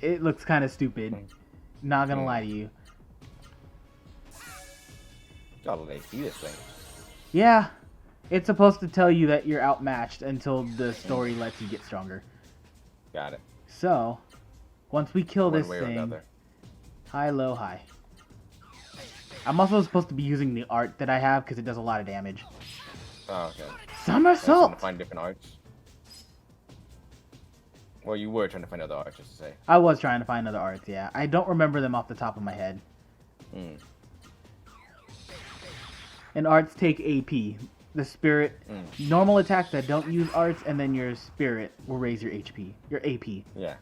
it looks kind of stupid. Not gonna lie to you. Got a little HP this thing. Yeah, it's supposed to tell you that you're outmatched until the story lets you get stronger. Got it. So, once we kill this One way or thing, another. high, low, high. I'm also supposed to be using the art that I have because it does a lot of damage. Oh, okay. Somersault! To find different arts. Well, you were trying to find other arts, just to say. I was trying to find other arts, yeah. I don't remember them off the top of my head. And arts take AP. The spirit, normal attacks that don't use arts, and then your spirit will raise your HP, your AP. Yeah.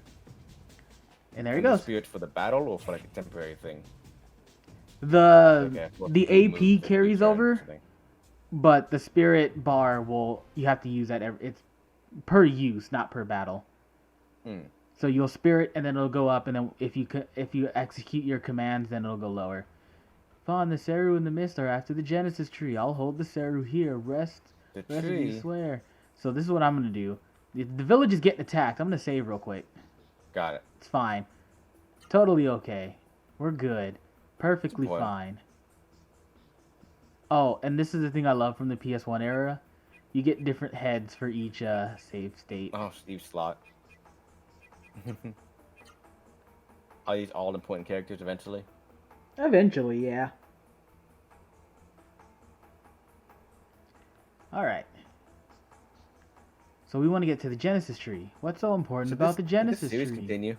And there he goes. The spirit for the battle or for like a temporary thing? The AP carries over, but the spirit bar you have to use that it's per use, not per battle. So you'll spirit, and then it'll go up, and then if you execute your commands, then it'll go lower. Vaughn, the Seru and the Mist are after the Genesis tree. I'll hold the Seru here. Rest as you swear. So this is what I'm gonna do. The village is getting attacked. I'm gonna save real quick. Got it. It's fine. Totally okay. We're good. Perfectly fine. Oh, and this is the thing I love from the PS1 era. You get different heads for each save state. Oh, Steve Slot. Are these all important characters eventually? Eventually, yeah. Alright. So we want to get to the Genesis tree. What's so important about the Genesis tree? Continue?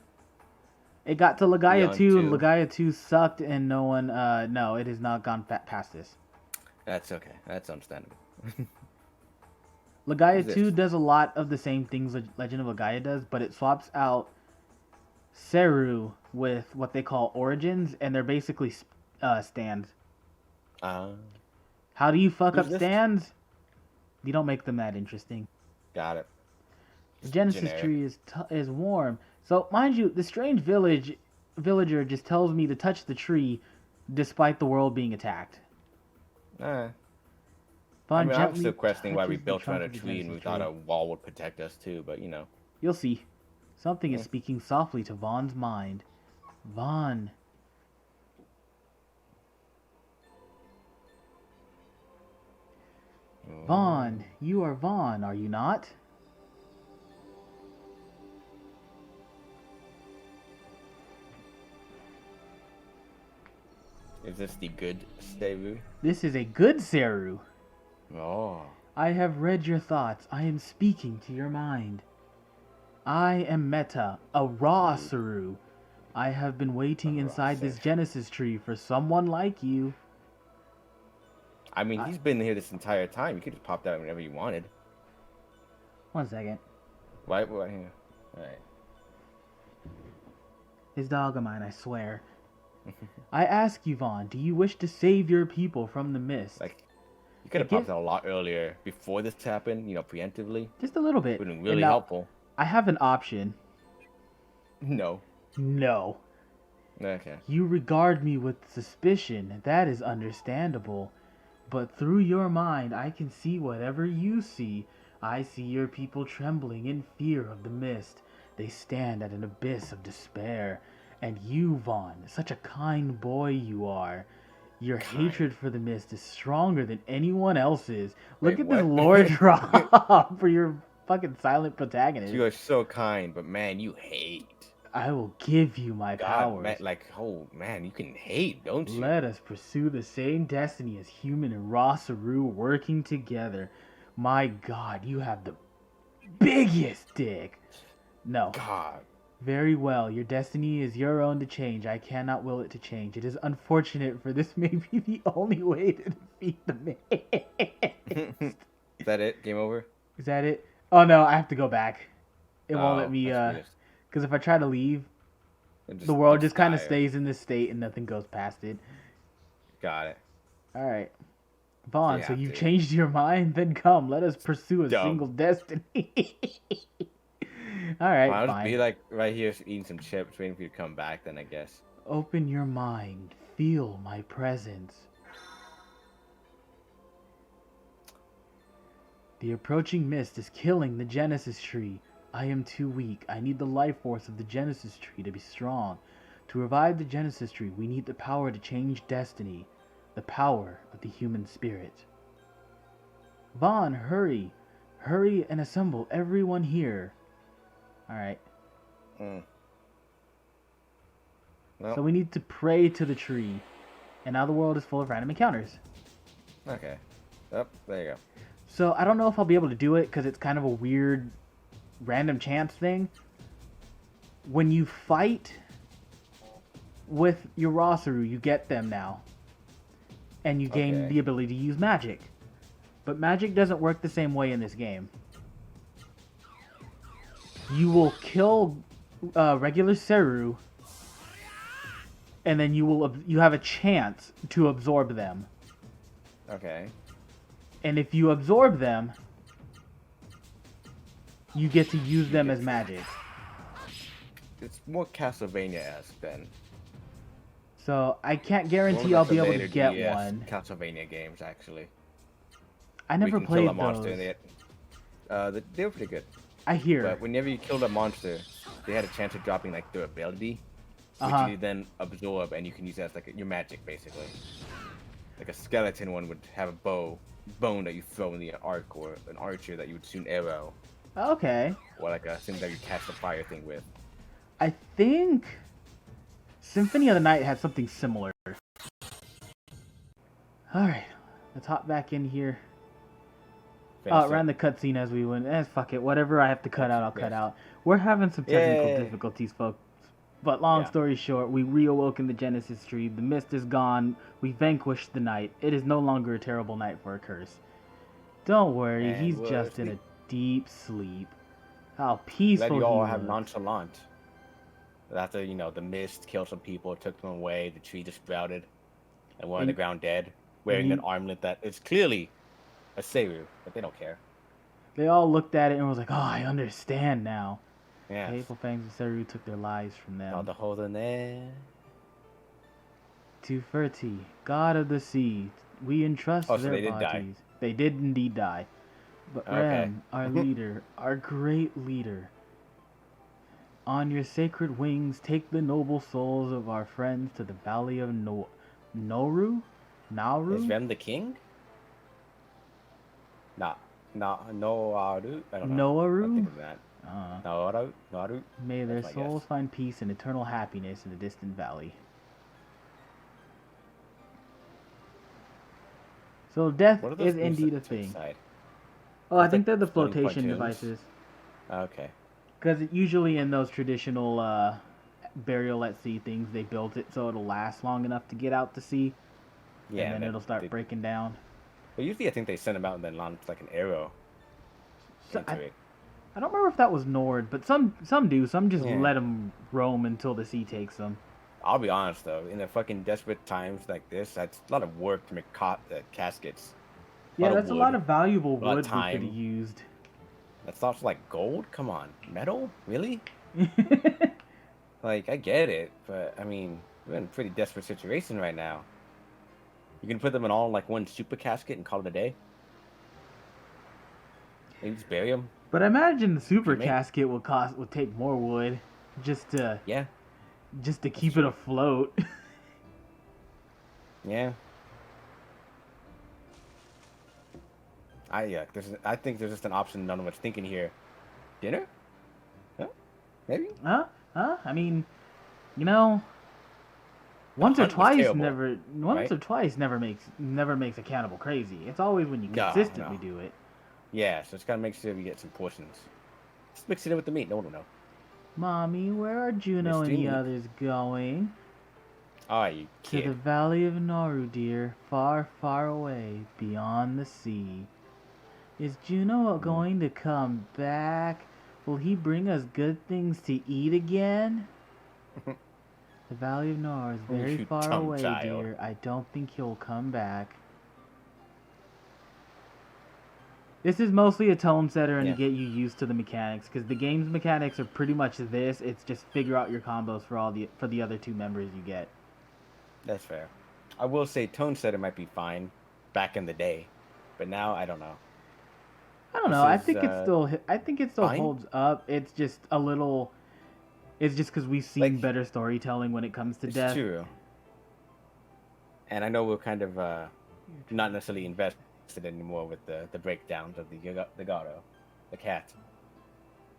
It got to Legaia 2, and Legaia 2 sucked, and no one, no, it has not gone past this. That's okay. That's understandable. Legaia 2 does a lot of the same things Legend of Legaia does, but it swaps out Seru with what they call origins, and they're basically stands. How do you fuck up stands? You don't make them that interesting. Got it. The Genesis tree is warm. So, mind you, the strange villager just tells me to touch the tree despite the world being attacked. I'm still questioning why we built around a tree and we thought a wall would protect us too, but you know. You'll see. Something is speaking softly to Vaughn's mind. Vaughn. Vaughn, you are Vaughn, are you not? Is this the good Seru? This is a good Seru. Oh. I have read your thoughts. I am speaking to your mind. I am Meta, a raw Seru. I have been waiting inside this Genesis tree for someone like you. I mean, he's been here this entire time. You could just pop out whenever you wanted. 1 second. Right here. Alright. His dog of mine, I swear. I ask you, Vaughn, do you wish to save your people from the mist? Like, you could have popped out a lot earlier before this happened, you know, preemptively. Just a little bit. Would have been really helpful. I have an option. No. No. Okay. You regard me with suspicion. That is understandable. But through your mind, I can see whatever you see. I see your people trembling in fear of the mist. They stand at an abyss of despair. And you, Vaughn, such a kind boy you are. Your hatred for the mist is stronger than anyone else's. Look at this lore drop for your fucking silent protagonist. You are so kind, but man, you hate. I will give you my powers. Man, like, oh man, you can hate, don't you? Let us pursue the same destiny as human and raw Seru working together. My God, you have the biggest dick. No. God. Very well. Your destiny is your own to change. I cannot will it to change. It is unfortunate, for this may be the only way to defeat the mist. Is that it? Game over? Is that it? Oh no, I have to go back. It won't let me, because if I try to leave, the world just kind of stays in this state and nothing goes past it. Got it. Alright. Vaughn, so you've changed your mind? Then come, let us pursue a single destiny. Alright, I'll just be like right here eating some chips, waiting for you to come back then, I guess. Open your mind. Feel my presence. The approaching mist is killing the Genesis tree. I am too weak. I need the life force of the Genesis tree to be strong. To revive the Genesis tree, we need the power to change destiny. The power of the human spirit. Vaughn, hurry. Hurry and assemble everyone here. Alright. Nope. So we need to pray to the tree. And now the world is full of random encounters. Okay. Yep, there you go. So I don't know if I'll be able to do it because it's kind of a weird random chance thing. When you fight with your Rosaru, you get them now. And you gain the ability to use magic. But magic doesn't work the same way in this game. You will kill regular Seru, and then you have a chance to absorb them. Okay. And if you absorb them, you get to use them as magic. It's more Castlevania-esque then. So I can't guarantee I'll be able to get one. Castlevania games, actually. I never played those. Monster and they were pretty good. I hear. But whenever you killed a monster, they had a chance of dropping like their ability, which you then absorb, and you can use that as like your magic, basically. Like a skeleton one would have a bone that you throw in the arc, or an archer that you would shoot an arrow. Okay. Or like a thing that you catch the fire thing with. I think Symphony of the Night had something similar. Alright, let's hop back in here. Ran the cutscene as we went. Fuck it. Whatever I have to cut out, I'll cut out. We're having some technical difficulties, folks. But long story short, we reawoken the Genesis tree. The mist is gone. We vanquished the night. It is no longer a terrible night for a curse. Don't worry, he's just in a deep sleep. How peaceful he was. Let you all have nonchalant. After, the mist killed some people, took them away, the tree just sprouted, and we're on the ground dead, wearing an armlet that is clearly a Seru, but they don't care. They all looked at it and was like, oh, I understand now. Yeah. Hateful Fangs and Seru took their lives from them. All the holes in there. To Ferti, god of the sea, we entrust their they did bodies. Die. They did indeed die. But Rem, our leader, our great leader, on your sacred wings, take the noble souls of our friends to the valley of Nauru? Is Rem the king? Nauru? I don't know. Nauru? Think of that. Nauru? May their souls find peace and eternal happiness in the distant valley. So death is indeed a thing. Oh, I think they're the flotation devices. Okay. Because usually in those traditional burial at sea things, they built it so it'll last long enough to get out to sea. Yeah, and then it'll start breaking down. But usually I think they send them out and then launch like an arrow into it. I don't remember if that was Nord, but some do. Some just let them roam until the sea takes them. I'll be honest though, in the fucking desperate times like this, that's a lot of work to make caskets. Yeah, that's a lot of valuable wood we could have used. That's also like gold? Come on. Metal? Really? Like, I get it, but I mean, we're in a pretty desperate situation right now. You can put them in all like one super casket and call it a day? Maybe just bury them? But I imagine the super casket would take more wood just to keep it afloat. Yeah. I think there's just an option none of us thinking here. Dinner? Huh? Maybe? I mean, once or twice never makes a cannibal crazy. It's always when you consistently do it. Yeah, so it's gotta make sure we get some portions. Just mix it in with the meat. No one will know. Mommy, where are Juno and the others going? Oh, you kid. To the valley of Nauru, dear. Far, far away, beyond the sea. Is Juno going to come back? Will he bring us good things to eat again? The valley of Nauru is very far away, dear. I don't think he'll come back. This is mostly a tone setter and to get you used to the mechanics, because the game's mechanics are pretty much this. It's just figure out your combos for the other two members you get. That's fair. I will say tone setter might be fine back in the day, but now I don't know. I don't know. I think it still holds up. It's just a little. It's just because we've seen better storytelling when it comes to death. It's true. And I know we're kind of not necessarily invested anymore with the breakdowns of the Elgato, the cat.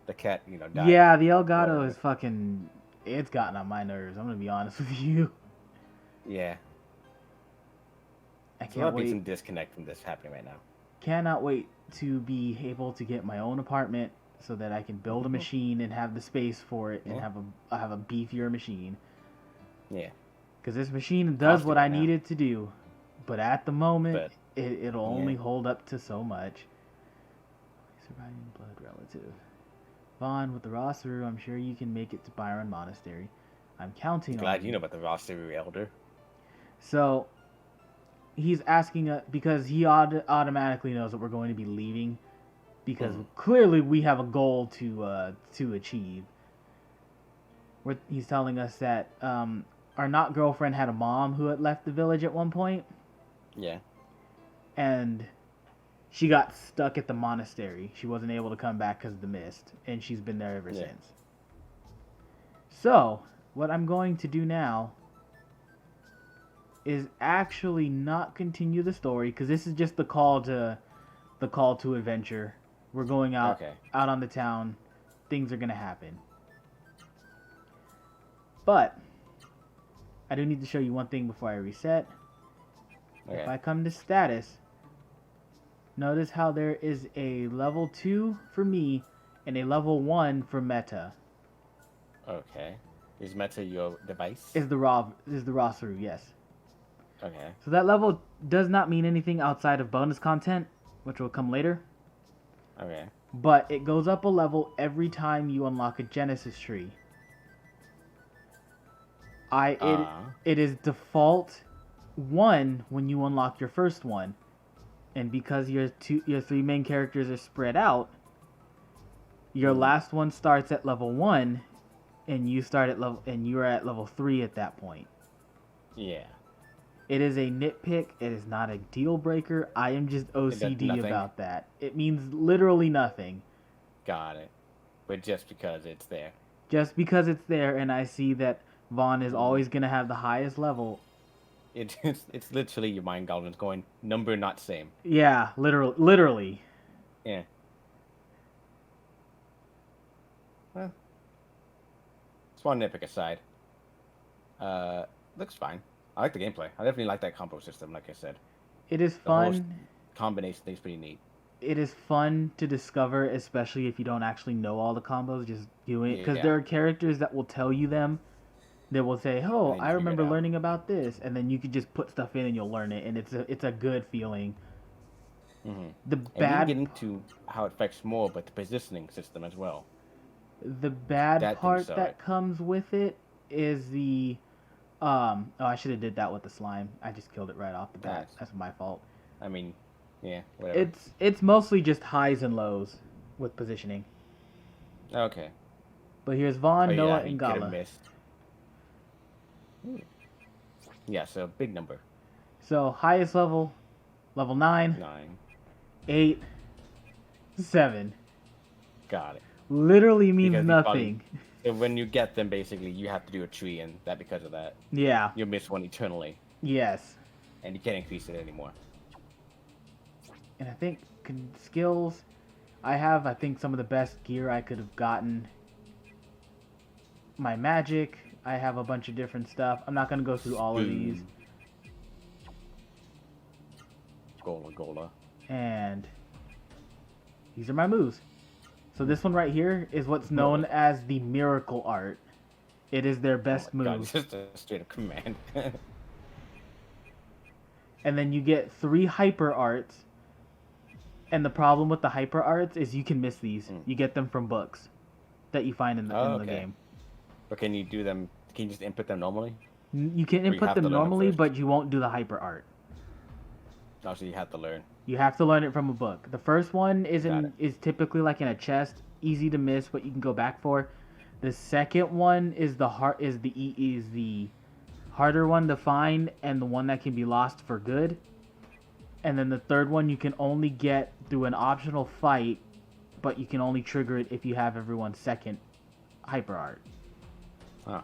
The cat, died. Yeah, the Elgato is fucking. It's gotten on my nerves. I'm gonna be honest with you. Yeah. I can't wait. Be some disconnect from this happening right now. Cannot wait to be able to get my own apartment so that I can build a machine and have the space for it and have a beefier machine. Yeah. Because this machine does what I need it to do, but at the moment it'll only hold up to so much. Surviving blood relative. Vaughn with the roster, I'm sure you can make it to Byron Monastery. I'm counting on you. Glad you know about the roster, Elder. So, he's asking because he automatically knows that we're going to be leaving, because clearly we have a goal to achieve. He's telling us that our not girlfriend had a mom who had left the village at one point. Yeah. And she got stuck at the monastery. She wasn't able to come back because of the mist, and she's been there ever since. So, what I'm going to do now is actually not continue the story, because this is just the call to adventure. We're going out on the town. Things are going to happen. But I do need to show you one thing before I reset. If I come to status, notice how there is a level 2 for me and a level 1 for Meta. Okay. Is Meta your device? Is the Rosaru, yes. Okay. So that level does not mean anything outside of bonus content, which will come later. Okay. But it goes up a level every time you unlock a Genesis tree. It is default 1 when you unlock your first one. And because your 3 main characters are spread out, your last one starts at level 1 and you are at level 3 at that point. Yeah. It is a nitpick. It is not a deal breaker. I am just OCD about that. It means literally nothing. Got it. But just because it's there. Just because it's there, and I see that Vaughn is always going to have the highest level. It's literally your mind goblins going, number not same. Yeah, literally. Yeah. Well, small nitpick aside. Looks fine. I like the gameplay. I definitely like that combo system, like I said. It is fun. Combination thing's pretty neat. It is fun to discover, especially if you don't actually know all the combos, just doing it. Because there are characters that will tell you them. They will say, oh, I remember learning about this. And then you could just put stuff in and you'll learn it. And it's a good feeling. Mm-hmm. And we can get into how it affects more, but the positioning system as well. The bad part that comes with it is the... I should have did that with the slime. I just killed it right off the bat. That's my fault. I mean, yeah, whatever. It's mostly just highs and lows with positioning. Okay. But here's Vaughn, Noah, and Gala. Yeah, so big number. So highest level 9. 8. 7. Got it. Literally means nothing. So when you get them, basically, you have to do a tree, and that because of that. Yeah. You'll miss one eternally. Yes. And you can't increase it anymore. And I think skills, I think some of the best gear I could have gotten. My magic, I have a bunch of different stuff. I'm not going to go through all of these. Gola. And these are my moves. So this one right here is what's known as the miracle art. It is their best move. God, just a straight up command. And then you get 3 hyper arts. And the problem with the hyper arts is you can miss these. You get them from books that you find in the game. But can you do them? Can you just input them normally? You can input them normally, but you won't do the hyper art. Oh, so you have to learn. You have to learn it from a book. The first one is typically like in a chest, easy to miss, but you can go back for. The second one is the harder one to find and the one that can be lost for good. And then the third one you can only get through an optional fight, but you can only trigger it if you have everyone's second hyper art. Huh.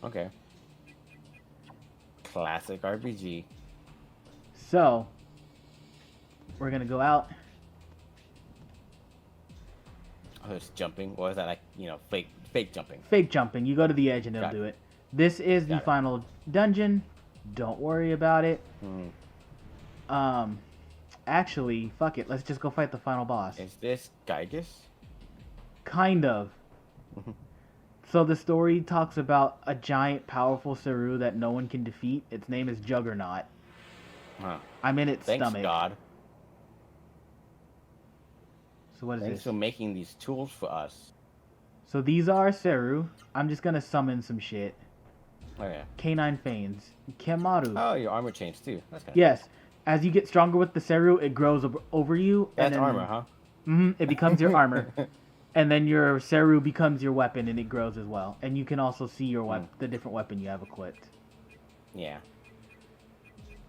Okay. Classic RPG. So, we're gonna go out. Oh, it's jumping. Or is that like, fake jumping? Fake jumping. You go to the edge and it'll do it. This is the final dungeon. Don't worry about it. Actually, fuck it. Let's just go fight the final boss. Is this Gygus? Kind of. So the story talks about a giant, powerful Saru that no one can defeat. Its name is Juggernaut. Huh. I'm in its stomach. Thanks, God. So what is Thanks this? for making these tools for us. So these are Saru. I'm just gonna summon some shit. Oh yeah. Canine Fanes. Kemaru. Oh, your armor changed too. That's kind of Yes. As you get stronger with the Saru, it grows over you. That's and then, armor, huh? It becomes your armor. And then your Saru becomes your weapon, and it grows as well. And you can also see your the different weapon you have equipped. Yeah.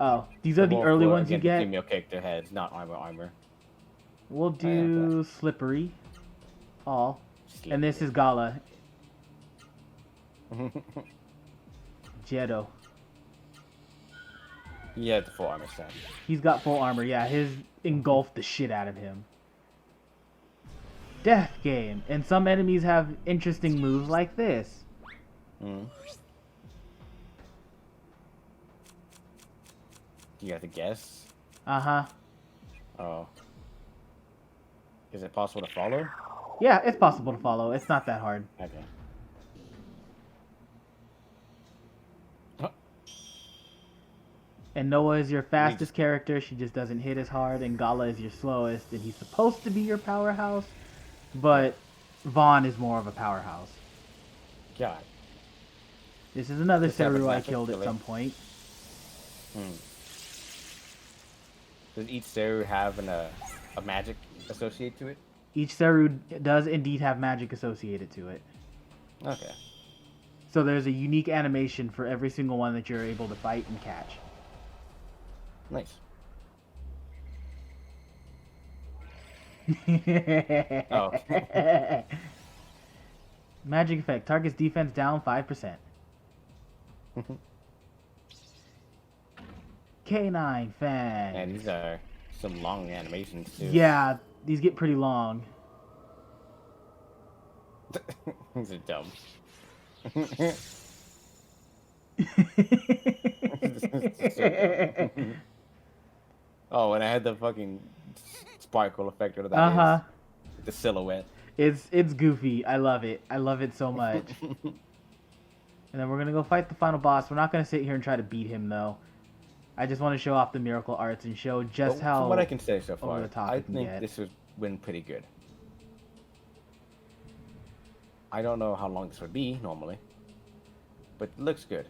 Oh, these are the early ones you get. Female character heads, not armor. We'll do Slippery. All. And this is Gala. Jedo. Yeah, the full armor set. He's got full armor, yeah. His engulfed the shit out of him. Death game. And some enemies have interesting moves like this. You have to guess? Uh-huh. Oh. Is it possible to follow? Yeah, it's possible to follow. It's not that hard. Okay. And Noah is your fastest character. She just doesn't hit as hard. And Gala is your slowest. And he's supposed to be your powerhouse. But Vaughn is more of a powerhouse. God. This is another Saru I killed at some point. Does each Saru have a magic associated to it? Each Saru does indeed have magic associated to it. Okay. So there's a unique animation for every single one that you're able to fight and catch. Nice. Oh. Magic effect. Target's defense down 5%. Canine Fang. And these are some long animations too. Yeah, these get pretty long. These are dumb. Oh, and I had the fucking sparkle effect. What that is. The silhouette. It's goofy. I love it. I love it so much. And then we're gonna go fight the final boss. We're not gonna sit here and try to beat him though. I just want to show off the miracle arts and show just how. From what I can say so far, over the top I think this would win pretty good. I don't know how long this would be normally, but it looks good.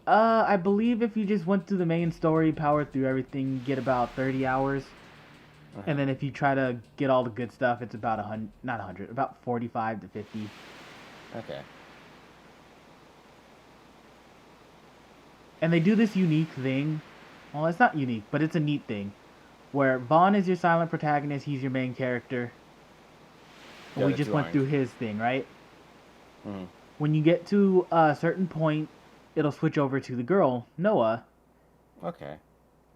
I believe if you just went through the main story, powered through everything, you get about 30 hours. And then if you try to get all the good stuff, it's about not 100, about 45 to 50. Okay. And they do this unique thing. Well, it's not unique, but it's a neat thing. Where Vaughn is your silent protagonist, he's your main character. And we just went through his thing, right? When you get to a certain point, it'll switch over to the girl, Noah. Okay.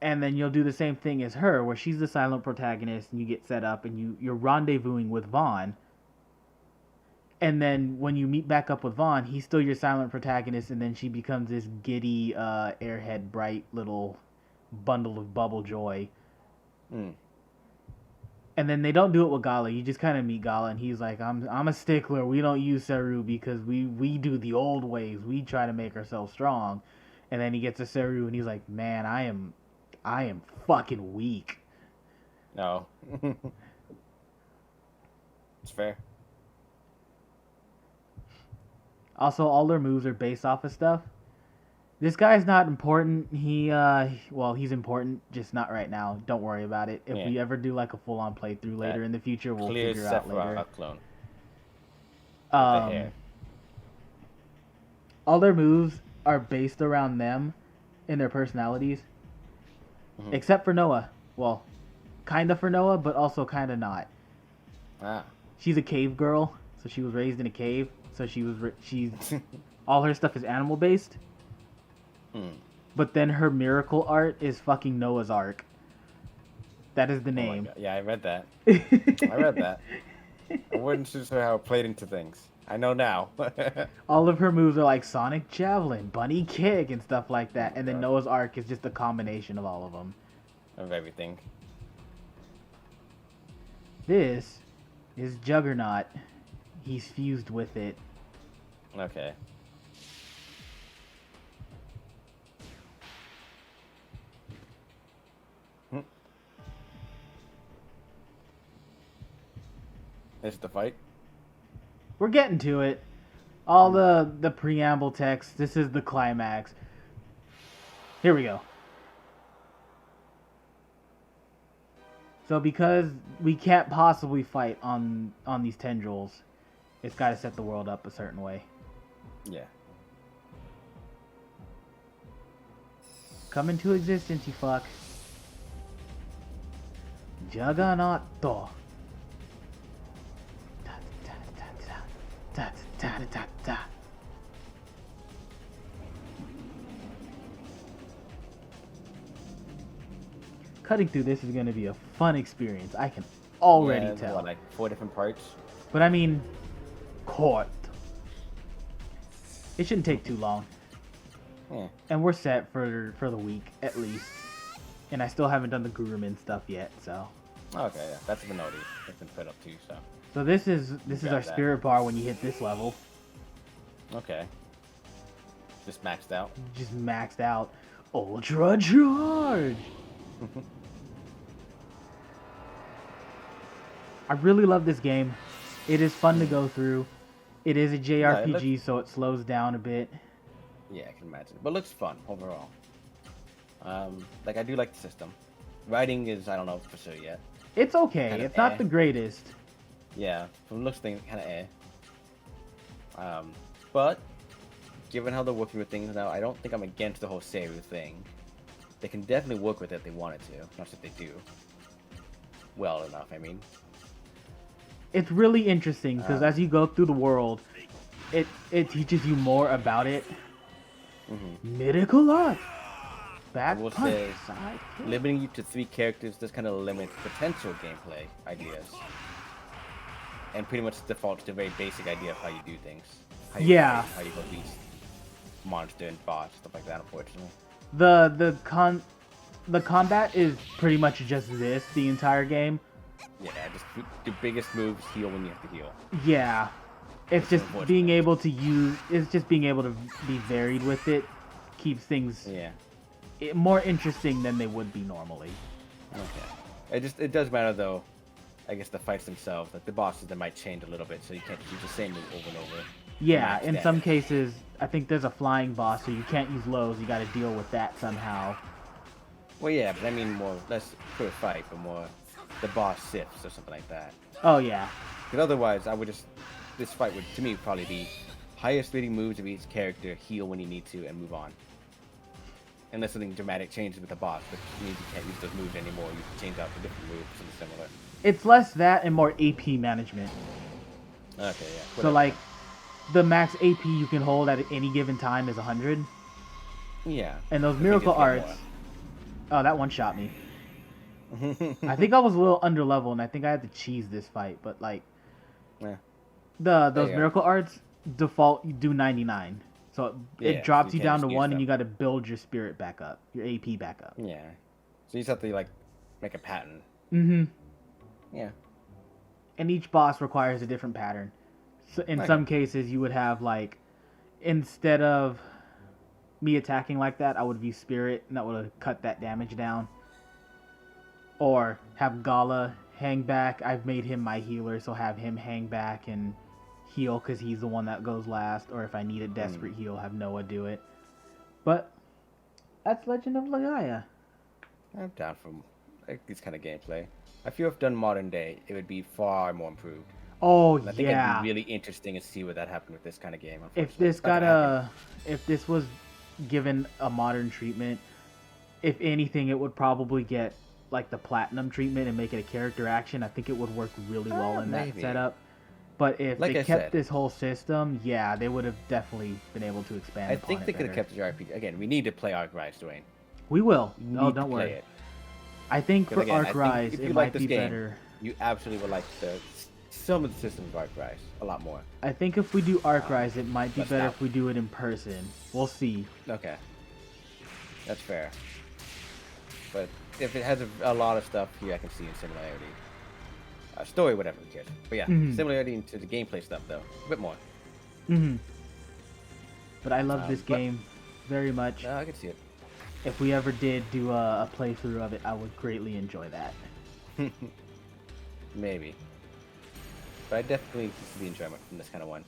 And then you'll do the same thing as her, where she's the silent protagonist, and you get set up, and you're rendezvousing with Vaughn. And then when you meet back up with Vaughn, he's still your silent protagonist, and then she becomes this giddy, airhead, bright little bundle of bubble joy. And then they don't do it with Gala. You just kind of meet Gala, and he's like, I'm a stickler. We don't use Saru because we do the old ways. We try to make ourselves strong. And then he gets a Saru, and he's like, man, I am fucking weak. No. It's fair. Also, all their moves are based off of stuff. This guy's not important. He's important, just not right now. Don't worry about it. If we ever do like a full-on playthrough later in the future, we'll figure out later. Clone. All their moves are based around them and their personalities. except for Noah. Well, kind of for Noah, but also kind of not. Ah. She's a cave girl, so she was raised in a cave. So she's all her stuff is animal based. But then her miracle art is fucking Noah's Ark. That is the name. Oh yeah, I read that. I read that. I wasn't sure how it played into things. I know now. All of her moves are like Sonic Javelin, Bunny Kick, and stuff like that. And then Noah's Ark is just a combination of all of them. Of everything. This is Juggernaut. He's fused with it. Okay. This is the fight? We're getting to it. All the preamble text. This is the climax. Here we go. So because we can't possibly fight on these tendrils, it's got to set the world up a certain way. Yeah. Come into existence, you fuck. Juggernaut. Cutting through this is going to be a fun experience. I can already tell. What, like 4 different parts? But I mean, court. It shouldn't take too long. Yeah. And we're set for the week, at least. And I still haven't done the Gurumin stuff yet, so. Okay, yeah. That's been already. That's been put up too, so. So this is our spirit bar when you hit this level. Okay. Just maxed out. Just maxed out. Ultra charge. I really love this game. It is fun to go through. It is a JRPG, so it slows down a bit. Yeah, I can imagine. But it looks fun overall. Like I do like the system. Writing is I don't know for sure yet. It's okay. Kinda it's not the greatest. Yeah, from the looks thing kind of but given how they're working with things now, I don't think I'm against the whole Seru thing. They can definitely work with it if they wanted to. Not that they do. Well enough, I mean. It's really interesting because as you go through the world, it teaches you more about it. Miracle art. Back I will punch, say, side kick. limiting you to 3 characters does kind of limit potential gameplay ideas. And pretty much defaults to a very basic idea of how you do things. How you Yeah. fight, how you go beast, monster and boss, stuff like that, unfortunately. The combat is pretty much just this the entire game. Yeah, just the biggest moves heal when you have to heal. Yeah. It's just being able to use it's just being able to be varied with it keeps things more interesting than they would be normally. Okay. It does matter though. I guess the fights themselves, like the bosses, they might change a little bit, so you can't use the same move over and over. Yeah, in some cases, I think there's a flying boss, so you can't use lows. You got to deal with that somehow. Well, yeah, but I mean more less for a fight, but more the boss sifts or something like that. Oh yeah. Because otherwise, this fight would to me probably be highest rating moves of each character, heal when you need to, and move on. Unless something dramatic changes with the boss, which means you can't use those moves anymore. You can change out to different moves, something similar. It's less that and more AP management. Okay, yeah. Whatever. So like, the max AP you can hold at any given time is 100. Yeah. And those miracle arts. Oh, that one shot me. I think I was a little under level, and I think I had to cheese this fight. But like, those miracle arts default you do 99, so it drops you down to 1, and you got to build your spirit back up, your AP back up. Yeah. So you just have to like make a pattern. Yeah. And each boss requires a different pattern. So in some cases, you would have like, instead of me attacking like that, I would have used spirit, and that would have cut that damage down. Or have Gala hang back. I've made him my healer, so have him hang back and heal because he's the one that goes last. Or if I need a desperate heal, have Noah do it. But that's Legend of Legaia. I'm down for like this kind of gameplay. I feel if done modern day, it would be far more improved. Oh, I think it'd be really interesting to see what that happened with this kind of game. If this was given a modern treatment, if anything, it would probably get like the platinum treatment and make it a character action. I think it would work really well in that setup. But if like they I kept said, this whole system, yeah, they would have definitely been able to expand. I think they could have kept the RPG. Again, we need to play Arc Rise, Dwayne. We will. No, don't worry. It. I think for again, Arc Rise, it might be better. You absolutely would like some of the systems of Arc Rise a lot more. I think if we do Arc Rise, it might be better if we do it in person. We'll see. Okay. That's fair. But if it has a lot of stuff here, I can see in similarity. Story, whatever, who cares? But yeah, similarity into the gameplay stuff, though. A bit more. But I love this game very much. I can see it. If we ever did do a playthrough of it, I would greatly enjoy that. Maybe. But I definitely see the enjoyment from this kind of one.